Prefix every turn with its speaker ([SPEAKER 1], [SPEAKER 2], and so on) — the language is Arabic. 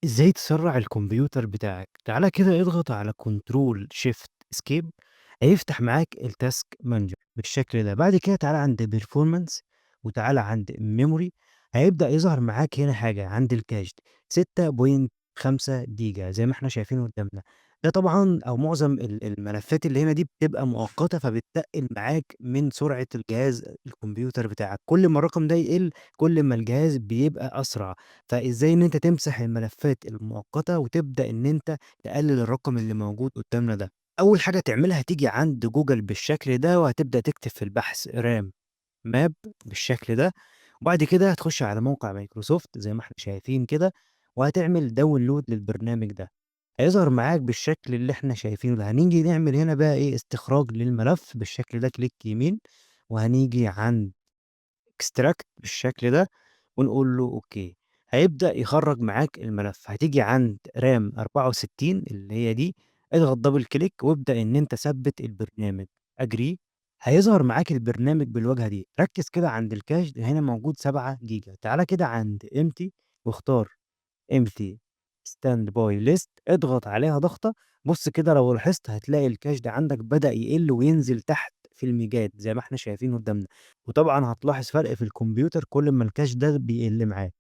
[SPEAKER 1] إزاي تسرّع الكمبيوتر بتاعك؟ تعالَ كده اضغط على Control Shift Escape هيفتح معاك الTask Manager بالشكل ده، بعد كده تعالَ عند Performance وتعالَ عند Memory هيبدأ يظهر معاك هنا حاجة عند الكاش 6.5 جيجا زي ما إحنا شايفين قدامنا، ده طبعًا أو معظم الملفات اللي هنا دي بتبقى مؤقتة فبتتقِّل معاك من سرعة الجهاز الكمبيوتر بتاعك، كل ما الرقم ده يقل كل ما الجهاز بيبقى أسرع. فإزاي إن أنت تمسح الملفات المؤقتة وتبدأ إن أنت تقلل الرقم اللي موجود قدامنا ده. أول حاجة تعملها هتيجي عند جوجل بالشكل ده وهتبدأ تكتب في البحث رام ماب بالشكل ده، وبعد كده هتخش على موقع مايكروسوفت زي ما إحنا شايفين كده، وهتعمل download للبرنامج ده. هيظهر معاك بالشكل اللي إحنا شايفينه ده، هنيجي نعمل هنا بقى إيه استخراج للملف بالشكل ده كليك يمين، وهنيجي عند extract بالشكل ده ونقول له أوكي، هيبدأ يخرّج معاك الملف، هتيجي عند رام 64 اللي هي دي، اضغط double click وابدأ إن أنت ثبّت البرنامج agree هيظهر معاك البرنامج بالواجهة دي، ركّز كده عند الكاش هنا موجود 7 جيجا، تعالَ كده عند empty واختار empty standby list اضغط عليها ضغطة، بُص كده لو لاحظت هتلاقي الكاش ده عندك بدأ يقل وينزل تحت في الميجات زي ما إحنا شايفين قدامنا، وطبعًا هتلاحظ فرق في الكمبيوتر كل ما الكاش ده بيقل معاك.